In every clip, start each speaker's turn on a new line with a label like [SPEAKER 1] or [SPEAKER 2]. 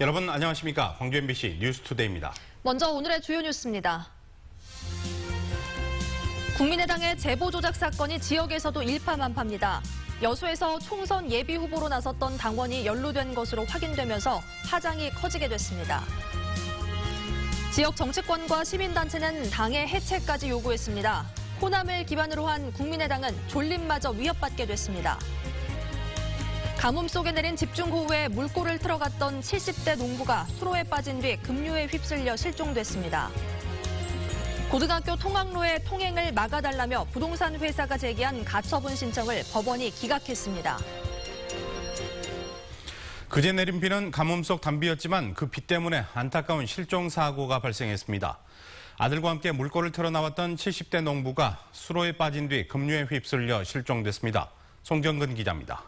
[SPEAKER 1] 여러분 안녕하십니까? 광주 MBC 뉴스투데이입니다.
[SPEAKER 2] 먼저 오늘의 주요 뉴스입니다. 국민의당의 제보 조작 사건이 지역에서도 일파만파입니다. 여수에서 총선 예비 후보로 나섰던 당원이 연루된 것으로 확인되면서 파장이 커지게 됐습니다. 지역 정치권과 시민단체는 당의 해체까지 요구했습니다. 호남을 기반으로 한 국민의당은 존립마저 위협받게 됐습니다. 가뭄 속에 내린 집중호우에 물꼬를 틀어갔던 70대 농부가 수로에 빠진 뒤 급류에 휩쓸려 실종됐습니다. 고등학교 통학로의 통행을 막아달라며 부동산 회사가 제기한 가처분 신청을 법원이 기각했습니다.
[SPEAKER 1] 그제 내린 비는 가뭄 속 단비였지만 그 비 때문에 안타까운 실종 사고가 발생했습니다. 아들과 함께 물꼬를 틀어 나왔던 70대 농부가 수로에 빠진 뒤 급류에 휩쓸려 실종됐습니다. 송정근 기자입니다.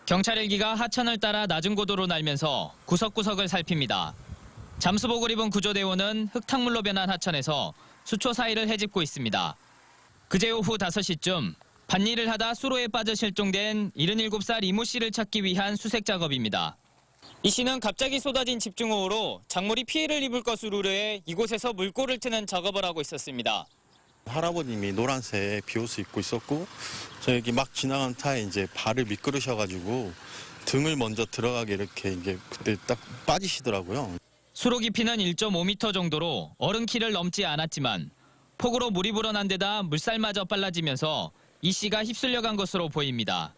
[SPEAKER 3] 경찰 헬기가 하천을 따라 낮은 고도로 날면서 구석구석을 살핍니다. 잠수복을 입은 구조대원은 흙탕물로 변한 하천에서 수초 사이를 헤집고 있습니다. 그제 오후 5시쯤 밭일을 하다 수로에 빠져 실종된 77살 이모 씨를 찾기 위한 수색 작업입니다. 이 씨는 갑자기 쏟아진 집중호우로 작물이 피해를 입을 것으로 우려해 이곳에서 물꼬를 트는 작업을 하고 있었습니다.
[SPEAKER 4] 할아버님이 노란색 비옷을 입고 있었고 저기 막 지나간 차에 이제 발을 미끄러셔가지고 등을 먼저 들어가게 이렇게 이제 그때 딱 빠지시더라고요.
[SPEAKER 3] 수로 깊이는 1.5m 정도로 어른 키를 넘지 않았지만 폭우로 물이 불어난 데다 물살마저 빨라지면서 이 씨가 휩쓸려간 것으로 보입니다.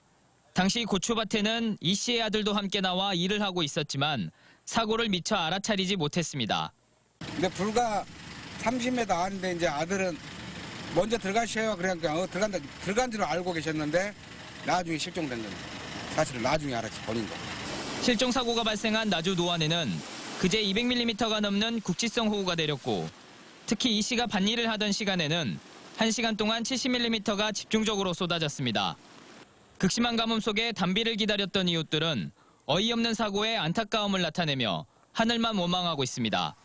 [SPEAKER 3] 당시 고추밭에는 이 씨의 아들도 함께 나와 일을 하고 있었지만 사고를 미처 알아차리지 못했습니다.
[SPEAKER 5] 근데 불과 30m 안인데 이제 아들은 먼저 들어가셔요. 그러니까 들어간 줄 알고 계셨는데 나중에 실종된 겁니다. 사실은 나중에 알았지 본인도.
[SPEAKER 3] 실종 사고가 발생한 나주 노안에는 그제 200mm가 넘는 국지성 호우가 내렸고 특히 이 씨가 밭일을 하던 시간에는 1시간 동안 70mm가 집중적으로 쏟아졌습니다. 극심한 가뭄 속에 단비를 기다렸던 이웃들은 어이없는 사고에 안타까움을 나타내며 하늘만 원망하고 있습니다.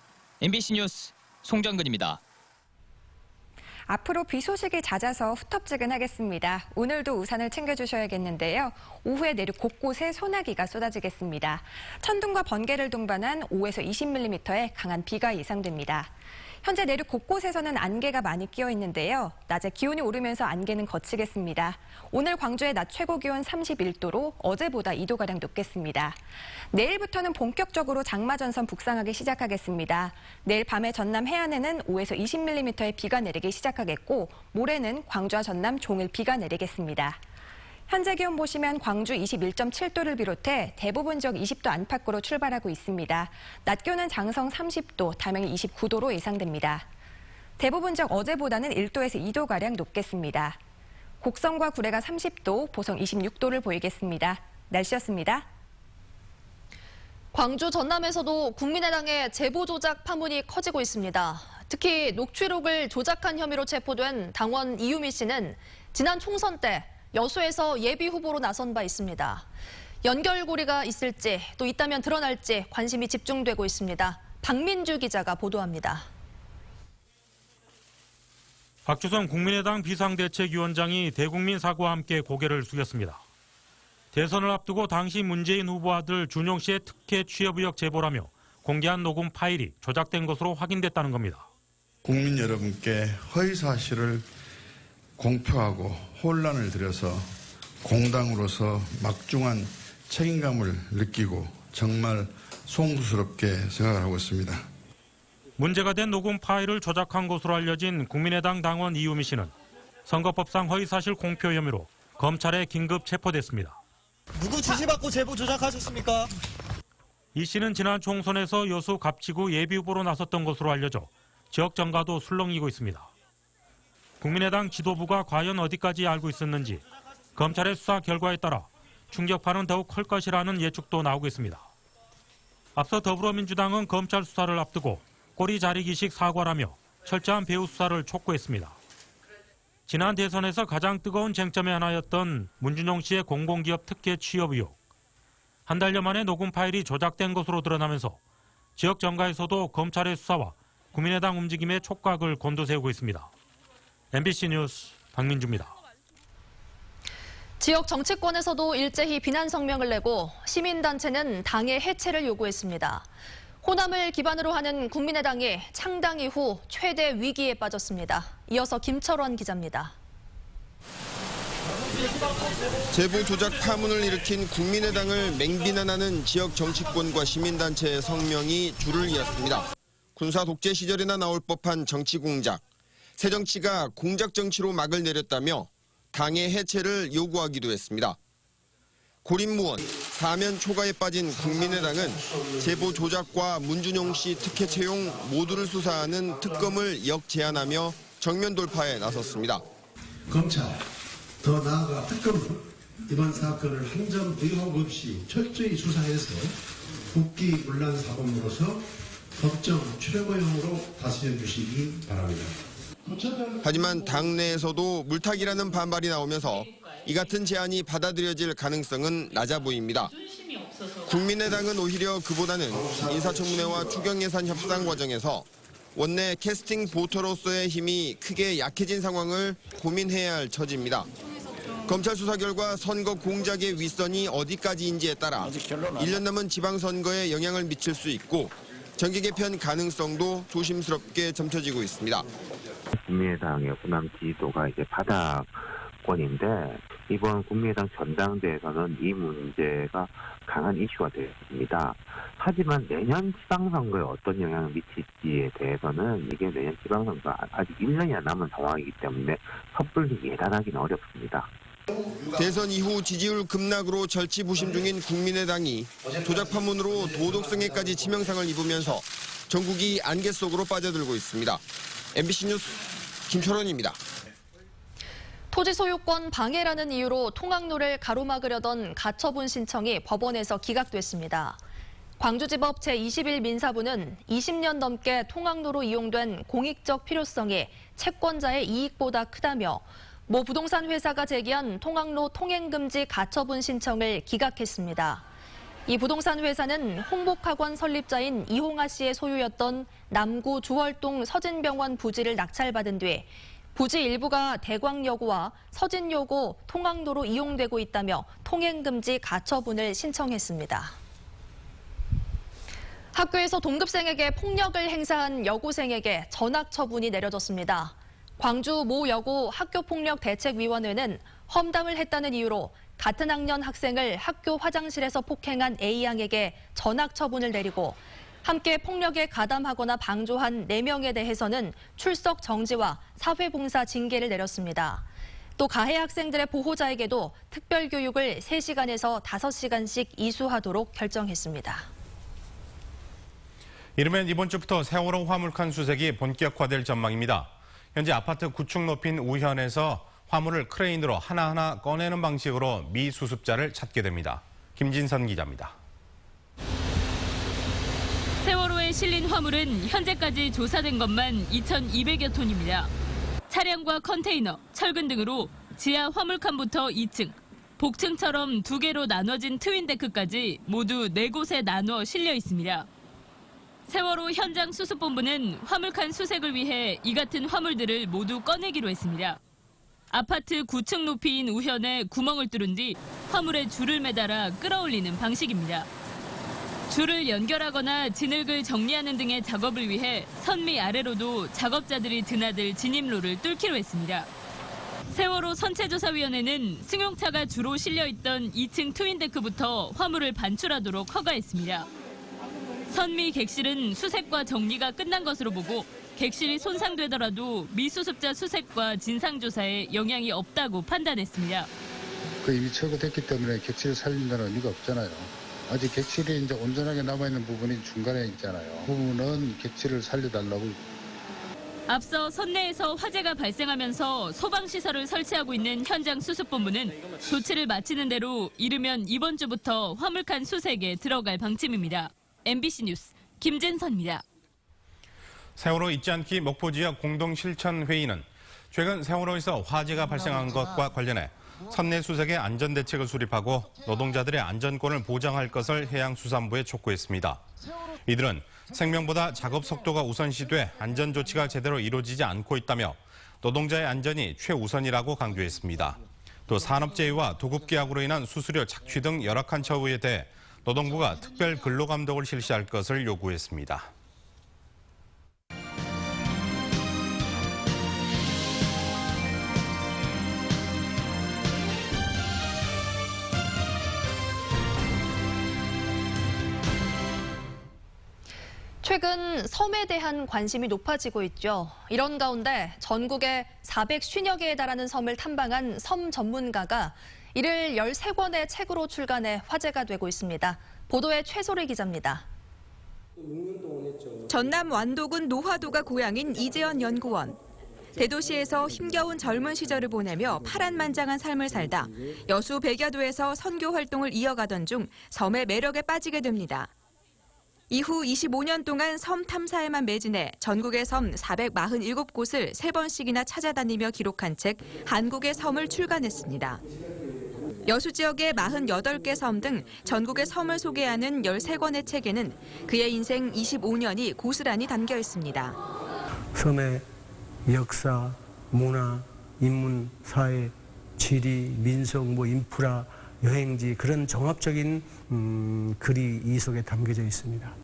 [SPEAKER 3] MBC 뉴스 송정근입니다.
[SPEAKER 6] 앞으로 비 소식이 잦아서 후텁지근하겠습니다. 오늘도 우산을 챙겨주셔야겠는데요. 오후에 내륙 곳곳에 소나기가 쏟아지겠습니다. 천둥과 번개를 동반한 5에서 20mm의 강한 비가 예상됩니다. 현재 내륙 곳곳에서는 안개가 많이 끼어 있는데요. 낮에 기온이 오르면서 안개는 걷히겠습니다. 오늘 광주의 낮 최고 기온 31도로 어제보다 2도가량 높겠습니다. 내일부터는 본격적으로 장마전선 북상하기 시작하겠습니다. 내일 밤에 전남 해안에는 5에서 20mm의 비가 내리기 시작하겠고 모레는 광주와 전남 종일 비가 내리겠습니다. 현재 기온 보시면 광주 21.7도를 비롯해 대부분 지역 20도 안팎으로 출발하고 있습니다. 낮 기온은 장성 30도, 담양이 29도로 예상됩니다. 대부분 지역 어제보다는 1도에서 2도가량 높겠습니다. 곡성과 구례가 30도, 보성 26도를 보이겠습니다. 날씨였습니다.
[SPEAKER 2] 광주 전남에서도 국민의당의 제보 조작 파문이 커지고 있습니다. 특히 녹취록을 조작한 혐의로 체포된 당원 이유미 씨는 지난 총선 때 여수에서 예비 후보로 나선 바 있습니다. 연결고리가 있을지 또 있다면 드러날지 관심이 집중되고 있습니다. 박민주 기자가 보도합니다.
[SPEAKER 7] 박주선 국민의당 비상대책위원장이 대국민 사과와 함께 고개를 숙였습니다. 대선을 앞두고 당시 문재인 후보 아들 준용 씨의 특혜 취업 의혹 제보라며 공개한 녹음 파일이 조작된 것으로 확인됐다는 겁니다.
[SPEAKER 8] 국민 여러분께 허위 사실을 공표하고 혼란을 드려서 공당으로서 막중한 책임감을 느끼고 정말 송구스럽게 생각을 하고 있습니다.
[SPEAKER 7] 문제가 된 녹음 파일을 조작한 것으로 알려진 국민의당 당원 이유미 씨는 선거법상 허위사실 공표 혐의로 검찰에 긴급 체포됐습니다.
[SPEAKER 9] 누구 지시받고 제보 조작하셨습니까?
[SPEAKER 7] 이 씨는 지난 총선에서 여수 갑치구 예비후보로 나섰던 것으로 알려져 지역 정가도 술렁이고 있습니다. 국민의당 지도부가 과연 어디까지 알고 있었는지 검찰의 수사 결과에 따라 충격파는 더욱 클 것이라는 예측도 나오고 있습니다. 앞서 더불어민주당은 검찰 수사를 앞두고 꼬리 자르기식 사과라며 철저한 배후 수사를 촉구했습니다. 지난 대선에서 가장 뜨거운 쟁점의 하나였던 문준용 씨의 공공기업 특혜 취업 의혹. 한 달여 만에 녹음 파일이 조작된 것으로 드러나면서 지역 정가에서도 검찰의 수사와 국민의당 움직임에 촉각을 곤두세우고 있습니다. MBC 뉴스 박민주입니다.
[SPEAKER 2] 지역 정치권에서도 일제히 비난 성명을 내고 시민단체는 당의 해체를 요구했습니다. 호남을 기반으로 하는 국민의당이 창당 이후 최대 위기에 빠졌습니다. 이어서 김철원 기자입니다.
[SPEAKER 10] 제보 조작 파문을 일으킨 국민의당을 맹비난하는 지역 정치권과 시민단체의 성명이 줄을 이었습니다. 군사 독재 시절이나 나올 법한 정치 공작, 새정치가 공작 정치로 막을 내렸다며 당의 해체를 요구하기도 했습니다. 고립무원, 사면 초과에 빠진 국민의당은 제보 조작과 문준용 씨 특혜 채용 모두를 수사하는 특검을 역제안하며 정면 돌파에 나섰습니다.
[SPEAKER 11] 검찰, 더 나아가 특검은 이번 사건을 한 점 의혹 없이 철저히 수사해서 국기문란 사범으로서 법정 최고형으로 다스려 주시기 바랍니다.
[SPEAKER 10] 하지만 당내에서도 물타기라는 반발이 나오면서 이 같은 제안이 받아들여질 가능성은 낮아 보입니다. 국민의당은 오히려 그보다는 인사청문회와 추경예산 협상 과정에서 원내 캐스팅 보터로서의 힘이 크게 약해진 상황을 고민해야 할 처지입니다. 검찰 수사 결과 선거 공작의 윗선이 어디까지인지에 따라 1년 남은 지방선거에 영향을 미칠 수 있고 정계 개편 가능성도 조심스럽게 점쳐지고 있습니다.
[SPEAKER 12] 국민의당의 호남 지지도가 이제 바닥권인데 이번 국민의당 전당대회에서는 이 문제가 강한 이슈가 되었습니다. 하지만 내년 지방선거에 어떤 영향을 미칠지에 대해서는 이게 내년 지방선거가 아직 1년이나 남은 상황이기 때문에 섣불리 예단하기는 어렵습니다.
[SPEAKER 10] 대선 이후 지지율 급락으로 절치부심 중인 국민의당이 조작 파문으로 도덕성에까지 치명상을 입으면서 전국이 안개 속으로 빠져들고 있습니다. MBC 뉴스 김철원입니다.
[SPEAKER 2] 토지 소유권 방해라는 이유로 통학로를 가로막으려던 가처분 신청이 법원에서 기각됐습니다. 광주지법 제21 민사부는 20년 넘게 통학로로 이용된 공익적 필요성이 채권자의 이익보다 크다며 모 부동산 회사가 제기한 통학로 통행금지 가처분 신청을 기각했습니다. 이 부동산 회사는 홍복학원 설립자인 이홍아 씨의 소유였던 남구 주월동 서진병원 부지를 낙찰받은 뒤 부지 일부가 대광여고와 서진여고 통학로로 이용되고 있다며 통행금지 가처분을 신청했습니다. 학교에서 동급생에게 폭력을 행사한 여고생에게 전학 처분이 내려졌습니다. 광주 모 여고 학교폭력대책위원회는 험담을 했다는 이유로 같은 학년 학생을 학교 화장실에서 폭행한 A양에게 전학 처분을 내리고 함께 폭력에 가담하거나 방조한 4명에 대해서는 출석 정지와 사회봉사 징계를 내렸습니다. 또 가해 학생들의 보호자에게도 특별교육을 3시간에서 5시간씩 이수하도록 결정했습니다.
[SPEAKER 1] 이르면 이번 주부터 세월호 화물칸 수색이 본격화될 전망입니다. 현재 아파트 9층 높인 우현에서 화물을 크레인으로 하나하나 꺼내는 방식으로 미수습자를 찾게 됩니다. 김진선 기자입니다.
[SPEAKER 13] 세월호에 실린 화물은 현재까지 조사된 것만 2,200여 톤입니다. 차량과 컨테이너, 철근 등으로 지하 화물칸부터 2층, 복층처럼 2개로 나눠진 트윈데크까지 모두 4곳에 나누어 실려 있습니다. 세월호 현장 수습본부는 화물칸 수색을 위해 이 같은 화물들을 모두 꺼내기로 했습니다. 아파트 9층 높이인 우현에 구멍을 뚫은 뒤 화물에 줄을 매달아 끌어올리는 방식입니다. 줄을 연결하거나 진흙을 정리하는 등의 작업을 위해 선미 아래로도 작업자들이 드나들 진입로를 뚫기로 했습니다. 세월호 선체조사위원회는 승용차가 주로 실려있던 2층 트윈데크부터 화물을 반출하도록 허가했습니다. 선미 객실은 수색과 정리가 끝난 것으로 보고 객실이 손상되더라도 미수습자 수색과 진상조사에 영향이 없다고 판단했습니다.
[SPEAKER 14] 이미 철거됐기 때문에 객실을 살린다는 의미가 없잖아요. 아직 객실이 이제 온전하게 남아있는 부분이 중간에 있잖아요. 그 부분은 객실을 살려달라고.
[SPEAKER 13] 앞서 선내에서 화재가 발생하면서 소방시설을 설치하고 있는 현장 수습본부는 조치를 마치는 대로 이르면 이번 주부터 화물칸 수색에 들어갈 방침입니다. MBC 뉴스 김진선입니다.
[SPEAKER 1] 세월호 잊지 않기 목포 지역 공동실천회의는 최근 세월호에서 화재가 발생한 것과 관련해 선내 수색의 안전대책을 수립하고 노동자들의 안전권을 보장할 것을 해양수산부에 촉구했습니다. 이들은 생명보다 작업 속도가 우선시돼 안전조치가 제대로 이루어지지 않고 있다며 노동자의 안전이 최우선이라고 강조했습니다. 또 산업재해와 도급계약으로 인한 수수료 착취 등 열악한 처우에 대해 노동부가 특별 근로감독을 실시할 것을 요구했습니다.
[SPEAKER 2] 최근 섬에 대한 관심이 높아지고 있죠. 이런 가운데 전국에 450여 개에 달하는 섬을 탐방한 섬 전문가가 이를 13권의 책으로 출간해 화제가 되고 있습니다. 보도에 최소리 기자입니다.
[SPEAKER 15] 전남 완도군 노화도가 고향인 이재현 연구원. 대도시에서 힘겨운 젊은 시절을 보내며 파란만장한 삶을 살다 여수 백야도에서 선교 활동을 이어가던 중 섬의 매력에 빠지게 됩니다. 이후 25년 동안 섬 탐사에만 매진해 전국의 섬 447곳을 3번씩이나 찾아다니며 기록한 책 한국의 섬을 출간했습니다. 여수 지역의 48개 섬 등 전국의 섬을 소개하는 13권의 책에는 그의 인생 25년이 고스란히 담겨 있습니다.
[SPEAKER 16] 섬의 역사, 문화, 인문, 사회, 지리, 민속, 인프라, 여행지 그런 종합적인 글이 이 속에 담겨져 있습니다.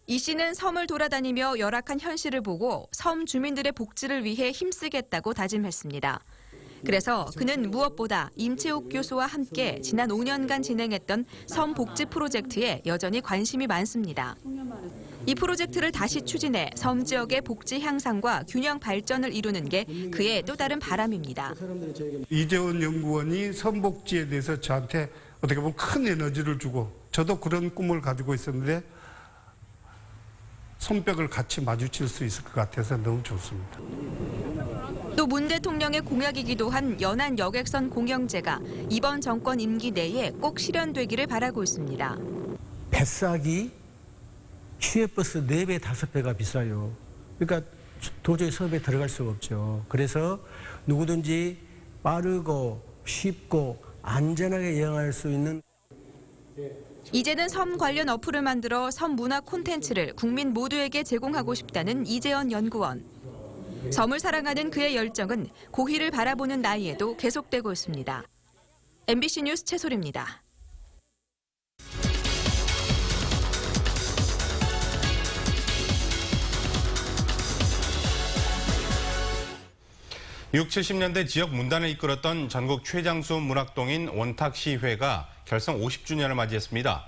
[SPEAKER 15] 이 씨는 섬을 돌아다니며 열악한 현실을 보고 섬 주민들의 복지를 위해 힘쓰겠다고 다짐했습니다. 그래서 그는 무엇보다 임채욱 교수와 함께 지난 5년간 진행했던 섬 복지 프로젝트에 여전히 관심이 많습니다. 이 프로젝트를 다시 추진해 섬 지역의 복지 향상과 균형 발전을 이루는 게 그의 또 다른 바람입니다.
[SPEAKER 17] 이재원 연구원이 섬 복지에 대해서 저한테 어떻게 보면 큰 에너지를 주고 저도 그런 꿈을 가지고 있었는데 손뼉을 같이 마주칠 수 있을 것 같아서 너무 좋습니다.
[SPEAKER 15] 또 문 대통령의 공약이기도 한 연안 여객선 공영제가 이번 정권 임기 내에 꼭 실현되기를 바라고 있습니다.
[SPEAKER 16] 뱃삭이 시외버스 4배, 5배가 비싸요. 그러니까 도저히 섬에 들어갈 수가 없죠. 그래서 누구든지 빠르고 쉽고 안전하게 여행할 수 있는
[SPEAKER 15] 이제는 섬 관련 어플을 만들어 섬 문화 콘텐츠를 국민 모두에게 제공하고 싶다는 이재현 연구원. 섬을 사랑하는 그의 열정은 고희를 바라보는 나이에도 계속되고 있습니다. MBC 뉴스 최소리입니다.
[SPEAKER 1] 육, 70년대 지역 문단을 이끌었던 전국 최장수 문학동인 원탁시회가 결성 50주년을 맞이했습니다.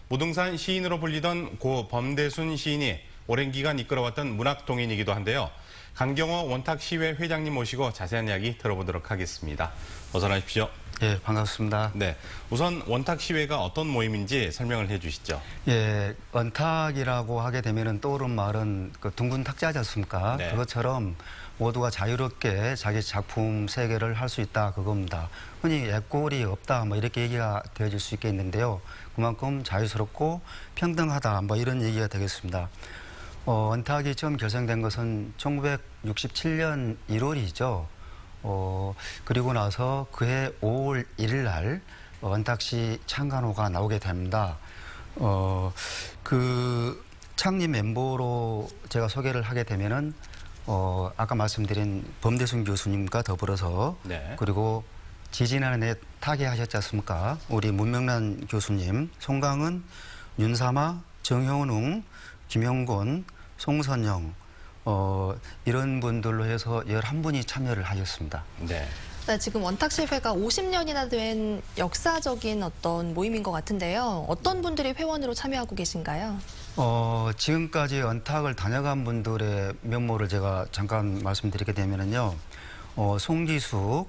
[SPEAKER 1] 무등산 시인으로 불리던 고 범대순 시인이 오랜 기간 이끌어왔던 문학동인이기도 한데요. 강경호 원탁시회 회장님 모시고 자세한 이야기 들어보도록 하겠습니다. 어서 나십시오.
[SPEAKER 18] 예, 반갑습니다.
[SPEAKER 1] 네, 우선 원탁시회가 어떤 모임인지 설명을 해주시죠.
[SPEAKER 18] 예, 원탁이라고 하게 되면은 떠오른 말은 그 둥근 탁자지 않습니까?
[SPEAKER 1] 네.
[SPEAKER 18] 그것처럼 모두가 자유롭게 자기 작품 세계를 할 수 있다 그겁니다. 흔히 애꼴이 없다 뭐 이렇게 얘기가 되어질 수 있겠는데요. 그만큼 자유스럽고 평등하다 뭐 이런 얘기가 되겠습니다. 원탁이 처음 결성된 것은 1967년 1월이죠. 그리고 나서 그해 5월 1일 날 원탁시 창간호가 나오게 됩니다. 그 창립 멤버로 제가 소개를 하게 되면은 아까 말씀드린 범대순 교수님과 더불어서
[SPEAKER 1] 네.
[SPEAKER 18] 그리고 지지난해 타계하셨지 않습니까? 우리 문명란 교수님, 송강은, 윤사마, 정효웅, 김영곤, 송선영 이런 분들로 해서 11분이 참여를 하셨습니다.
[SPEAKER 1] 네.
[SPEAKER 2] 네, 지금 원탁시회가 50년이나 된 역사적인 어떤 모임인 것 같은데요. 어떤 분들이 회원으로 참여하고 계신가요?
[SPEAKER 18] 지금까지 원탁을 다녀간 분들의 면모를 제가 잠깐 말씀드리게 되면은요. 송기숙,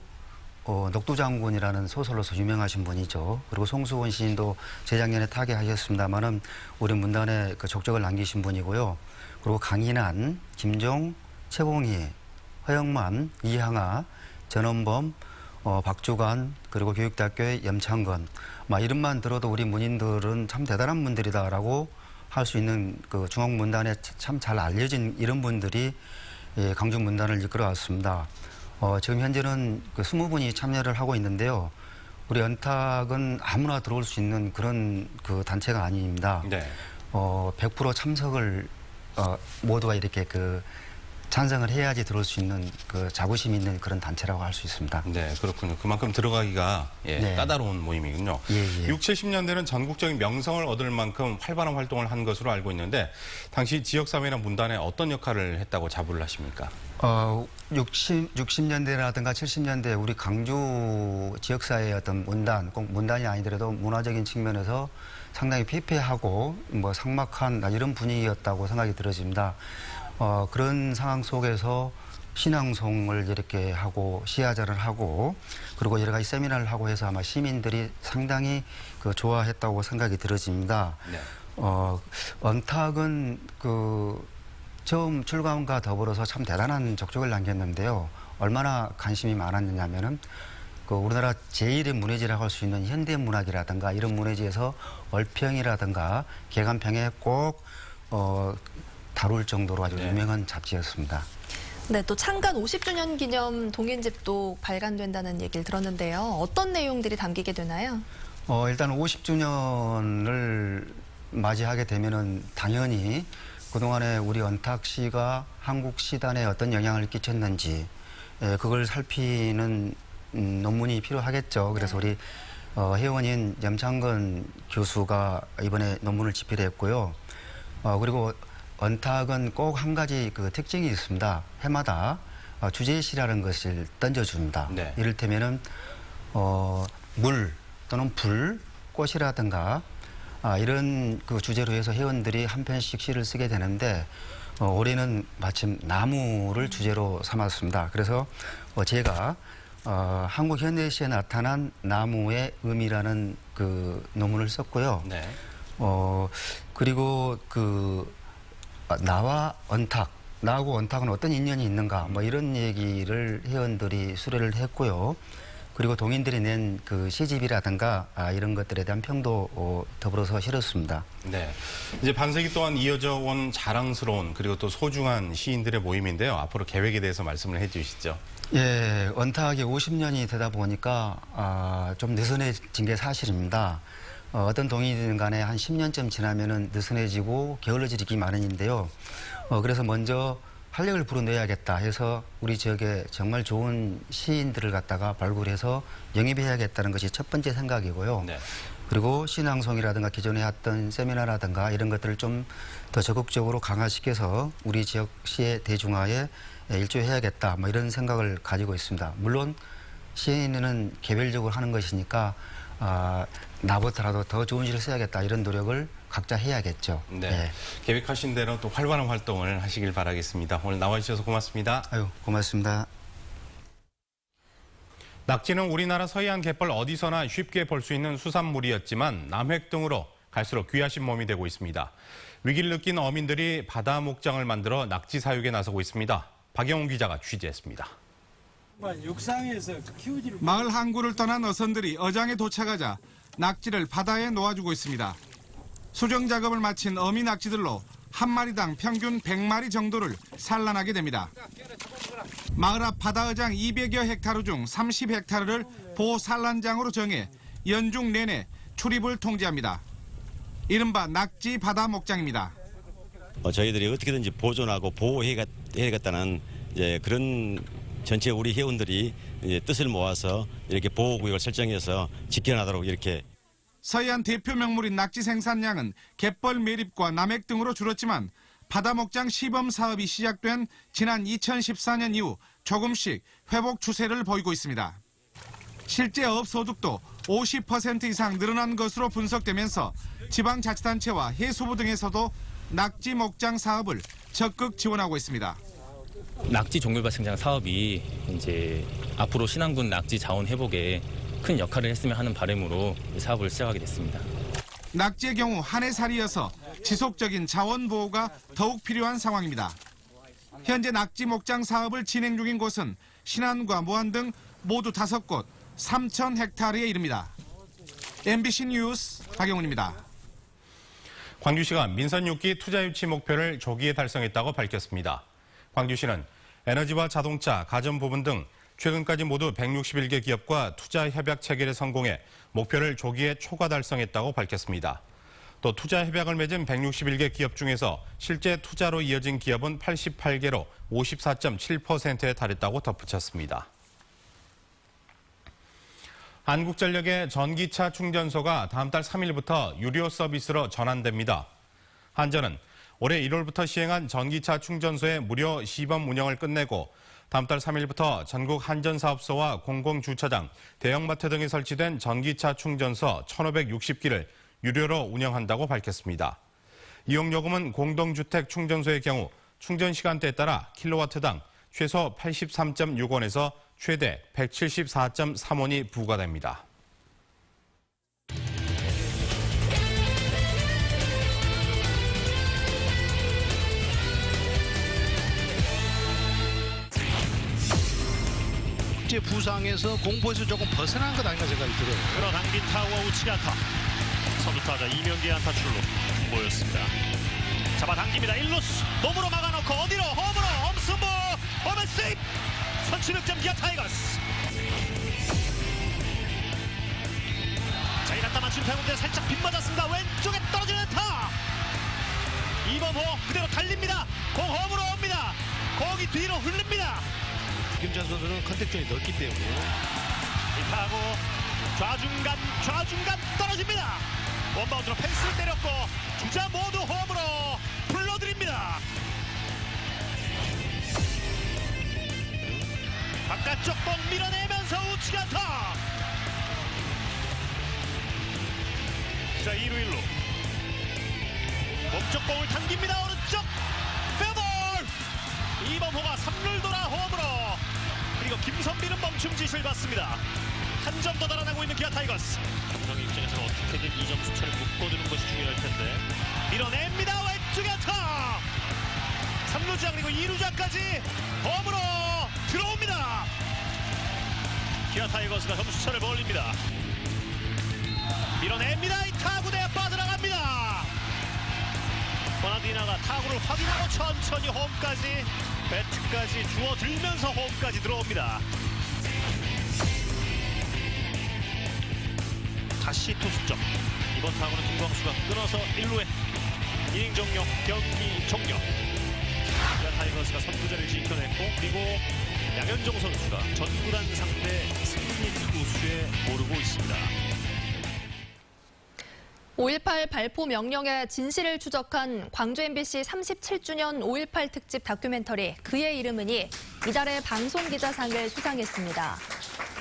[SPEAKER 18] 녹두장군이라는 소설로서 유명하신 분이죠. 그리고 송수원 시인도 재작년에 타계하셨습니다만은 우리 문단에 그 족적을 남기신 분이고요. 그리고 강인한, 김종, 최봉희, 허영만, 이항아, 전원범, 박주관, 그리고 교육대학교의 염창건. 이름만 들어도 우리 문인들은 참 대단한 분들이다라고 할 수 있는 그 중앙문단에 참 잘 알려진 이런 분들이 강중문단을 이끌어왔습니다. 지금 현재는 그 20분이 참여를 하고 있는데요. 우리 원탁은 아무나 들어올 수 있는 그런 그 단체가 아닙니다.
[SPEAKER 1] 네.
[SPEAKER 18] 100% 참석을 모두가 이렇게 그 찬성을 해야지 들어올 수 있는 그 자부심 있는 그런 단체라고 할 수 있습니다.
[SPEAKER 1] 네, 그렇군요. 그만큼 들어가기가
[SPEAKER 18] 네.
[SPEAKER 1] 까다로운 모임이군요. 60, 70년대는 전국적인 명성을 얻을 만큼 활발한 활동을 한 것으로 알고 있는데 당시 지역사회나 문단에 어떤 역할을 했다고 자부를 하십니까?
[SPEAKER 18] 60년대라든가 70년대 우리 강주 지역사회의 어떤 문단, 꼭 문단이 아니더라도 문화적인 측면에서 상당히 피폐하고 뭐 삭막한 이런 분위기였다고 생각이 들어집니다. 그런 상황 속에서 신앙송을 이렇게 하고 시야전을 하고 그리고 여러 가지 세미나를 하고 해서 아마 시민들이 상당히 그 좋아했다고 생각이 들어집니다.
[SPEAKER 1] 네.
[SPEAKER 18] 언탁은 그 처음 출간과 더불어서 참 대단한 족적을 남겼는데요. 얼마나 관심이 많았느냐면은 그 우리나라 제1의 문해지라고 할 수 있는 현대문학이라든가 이런 문해지에서 월평이라든가 개간평에 꼭 다룰 정도로 아주 유명한 잡지였습니다.
[SPEAKER 2] 네, 또 창간 50주년 기념 동인집도 발간된다는 얘기를 들었는데요. 어떤 내용들이 담기게 되나요?
[SPEAKER 18] 일단 50주년을 맞이하게 되면은 당연히 그동안에 우리 언탁 씨가 한국 시단에 어떤 영향을 끼쳤는지 그걸 살피는 논문이 필요하겠죠. 그래서 우리 회원인 염창건 교수가 이번에 논문을 집필했고요. 그리고 언탁은 꼭 한 가지 그 특징이 있습니다. 해마다 주제시라는 것을 던져줍니다.
[SPEAKER 1] 네.
[SPEAKER 18] 이를테면은 물 또는 불, 꽃이라든가 이런 그 주제로 해서 회원들이 한 편씩 시를 쓰게 되는데 올해는 마침 나무를 주제로 삼았습니다. 그래서 제가 한국 현대시에 나타난 나무의 의미라는 그 논문을 썼고요.
[SPEAKER 1] 네.
[SPEAKER 18] 그리고 그 나와 언탁, 나하고 언탁은 어떤 인연이 있는가, 뭐 이런 얘기를 회원들이 수료를 했고요. 그리고 동인들이 낸 그 시집이라든가 이런 것들에 대한 평도 더불어서 실었습니다.
[SPEAKER 1] 네. 이제 반세기 동안 이어져 온 자랑스러운 그리고 또 소중한 시인들의 모임인데요. 앞으로 계획에 대해서 말씀을 해주시죠.
[SPEAKER 18] 예, 언탁이 50년이 되다 보니까 좀 느슨해진 게 사실입니다. 어떤 동인이든 간에 한 10년쯤 지나면은 느슨해지고 게을러지기 마련인데요. 그래서 먼저 활력을 불어넣어야겠다 해서 우리 지역에 정말 좋은 시인들을 갖다가 발굴해서 영입해야겠다는 것이 첫 번째 생각이고요.
[SPEAKER 1] 네.
[SPEAKER 18] 그리고 신앙송이라든가 기존에 했던 세미나라든가 이런 것들을 좀 더 적극적으로 강화시켜서 우리 지역 시의 대중화에 일조해야겠다 뭐 이런 생각을 가지고 있습니다. 물론 시인은 개별적으로 하는 것이니까 나보다라도 더 좋은 시를 써야겠다 이런 노력을 각자 해야겠죠.
[SPEAKER 1] 네.
[SPEAKER 18] 네.
[SPEAKER 1] 계획하신 대로 또 활발한 활동을 하시길 바라겠습니다. 오늘 나와주셔서 고맙습니다.
[SPEAKER 18] 아유, 고맙습니다.
[SPEAKER 1] 낙지는 우리나라 서해안 갯벌 어디서나 쉽게 볼 수 있는 수산물이었지만 남획 등으로 갈수록 귀하신 몸이 되고 있습니다. 위기를 느낀 어민들이 바다 목장을 만들어 낙지 사육에 나서고 있습니다. 박영훈 기자가 취재했습니다.
[SPEAKER 19] 육상에서 키우지를 마을 항구를 떠난 어선들이 어장에 도착하자 낙지를 바다에 놓아주고 있습니다. 수정 작업을 마친 어미 낙지들로 한 마리당 평균 100마리 정도를 산란하게 됩니다. 마을 앞 바다어장 200여 헥타르 중 30헥타르를 보산란장으로 정해 연중 내내 출입을 통제합니다. 이른바 낙지 바다 목장입니다.
[SPEAKER 20] 저희들이 어떻게든지 보존하고 보호해야겠다는 이제 그런 전체 우리 회원들이 이제 뜻을 모아서 이렇게 보호구역을 설정해서 지켜나도록 이렇게.
[SPEAKER 19] 서해안 대표 명물인 낙지 생산량은 갯벌 매립과 남획 등으로 줄었지만 바다 목장 시범 사업이 시작된 지난 2014년 이후 조금씩 회복 추세를 보이고 있습니다. 실제 업 소득도 50% 이상 늘어난 것으로 분석되면서 지방자치단체와 해수부 등에서도 낙지 목장 사업을 적극 지원하고 있습니다.
[SPEAKER 21] 낙지 종류별 생장 사업이 이제 앞으로 신안군 낙지 자원 회복에 큰 역할을 했으면 하는 바람으로 사업을 시작하게 됐습니다.
[SPEAKER 19] 낙지의 경우 한 해 살이여서 지속적인 자원 보호가 더욱 필요한 상황입니다. 현재 낙지 목장 사업을 진행 중인 곳은 신안과 무안 등 모두 5곳 3,000헥타르에 이릅니다. MBC 뉴스 박영훈입니다.
[SPEAKER 1] 광주시가 민선 6기 투자 유치 목표를 조기에 달성했다고 밝혔습니다. 광주시는 에너지와 자동차, 가전 부분 등 최근까지 모두 161개 기업과 투자 협약 체결에 성공해 목표를 조기에 초과 달성했다고 밝혔습니다. 또 투자 협약을 맺은 161개 기업 중에서 실제 투자로 이어진 기업은 88개로 54.7%에 달했다고 덧붙였습니다. 한국전력의 전기차 충전소가 다음 달 3일부터 유료 서비스로 전환됩니다. 한전은 올해 1월부터 시행한 전기차 충전소의 무료 시범 운영을 끝내고 다음 달 3일부터 전국 한전사업소와 공공주차장, 대형마트 등에 설치된 전기차 충전소 1,560기를 유료로 운영한다고 밝혔습니다. 이용요금은 공동주택 충전소의 경우 충전 시간대에 따라 킬로와트당 최소 83.6원에서 최대 174.3원이 부과됩니다.
[SPEAKER 4] 국제 부상에서 공포에서 조금 벗어난 것 아닌가 생각이 들어요.
[SPEAKER 22] 끌어당긴 타구와 우측 안타. 선두타자 이명기의 안타 출루 보였습니다. 잡아당깁니다. 1루수 몸으로 막아놓고 어디로 홈으로 홈스볼 홈앤 세이프. 선취 득점 기아 타이거스. 자, 이 갖다 맞춘 타구인데 살짝 빗맞았습니다. 왼쪽에 떨어지는 타. 2번 호 그대로 달립니다. 공 홈으로 옵니다. 공이 뒤로 흘립니다.
[SPEAKER 4] 김찬 선수는 컨택션이 넓기 때문에
[SPEAKER 22] 이 타구 좌중간 떨어집니다. 원바운드로 펜스를 때렸고 주자 모두 홈으로 불러드립니다. 바깥쪽 공 밀어내면서 우측 안타. 자, 2루 1루 몸쪽 공을 당깁니다. 오른쪽 페어볼. 2번 호가 3루를 돌아 홈으로. 그리고 김선빈은 멈춤 지시를 받습니다. 한 점 더 달아나고 있는 기아 타이거스. 감독 입장에서는 어떻게든 2점 수차를 묶어두는 것이 중요할 텐데 밀어냅니다. 왼쪽에 안타. 3루자 그리고 2루자까지 홈으로 들어옵니다. 기아 타이거스가 점수차를 벌립니다. 밀어냅니다. 이 타구대에 빠져나갑니다. 버나디나가 타구를 확인하고 천천히 홈까지 배트까지 주워들면서 홈까지 들어옵니다. 다시 투수점. 이번 타구는 김광수가 끊어서 1루에 이닝 종료, 경기 종료. 기아 타이거스가 선두자를 지켜냈고 그리고 양현종 선수가 전구단 상대 승리 투수에 오르고 있습니다.
[SPEAKER 2] 5.18 발포 명령의 진실을 추적한 광주 MBC 37주년 5.18 특집 다큐멘터리 그의 이름은이 이달의 방송기자상을 수상했습니다.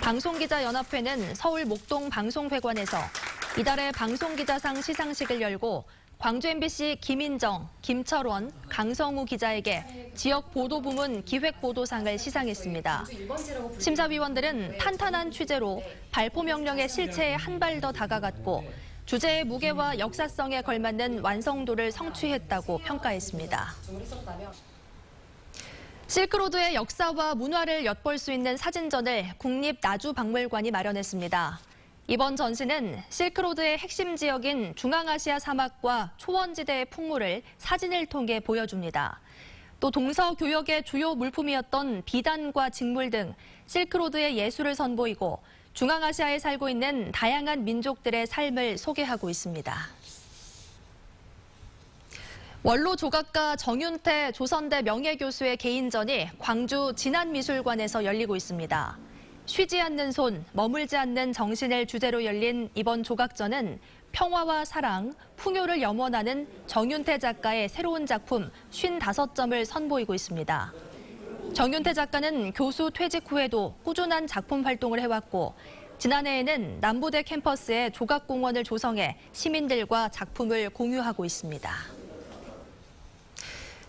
[SPEAKER 2] 방송기자연합회는 서울 목동 방송회관에서 이달의 방송기자상 시상식을 열고 광주 MBC 김인정, 김철원, 강성우 기자에게 지역 보도부문 기획보도상을 시상했습니다. 심사위원들은 탄탄한 취재로 발포 명령의 실체에 한 발 더 다가갔고 주제의 무게와 역사성에 걸맞는 완성도를 성취했다고 평가했습니다. 실크로드의 역사와 문화를 엿볼 수 있는 사진전을 국립나주박물관이 마련했습니다. 이번 전시는 실크로드의 핵심 지역인 중앙아시아 사막과 초원지대의 풍물을 사진을 통해 보여줍니다. 또 동서교역의 주요 물품이었던 비단과 직물 등 실크로드의 예술을 선보이고 중앙아시아에 살고 있는 다양한 민족들의 삶을 소개하고 있습니다. 원로 조각가 정윤태 조선대 명예교수의 개인전이 광주 진안미술관에서 열리고 있습니다. 쉬지 않는 손, 머물지 않는 정신을 주제로 열린 이번 조각전은 평화와 사랑, 풍요를 염원하는 정윤태 작가의 새로운 작품 55점을 선보이고 있습니다. 정윤태 작가는 교수 퇴직 후에도 꾸준한 작품 활동을 해왔고 지난해에는 남부대 캠퍼스에 조각공원을 조성해 시민들과 작품을 공유하고 있습니다.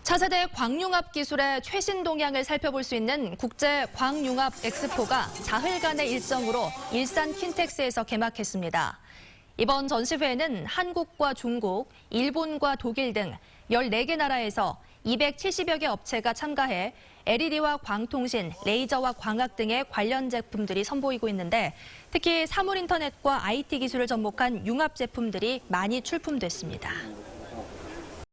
[SPEAKER 2] 차세대 광융합 기술의 최신 동향을 살펴볼 수 있는 국제 광융합 엑스포가 사흘간의 일정으로 일산 킨텍스에서 개막했습니다. 이번 전시회에는 한국과 중국, 일본과 독일 등 14개 나라에서 270여 개 업체가 참가해 LED와 광통신, 레이저와 광학 등의 관련 제품들이 선보이고 있는데 특히 사물인터넷과 IT 기술을 접목한 융합 제품들이 많이 출품됐습니다.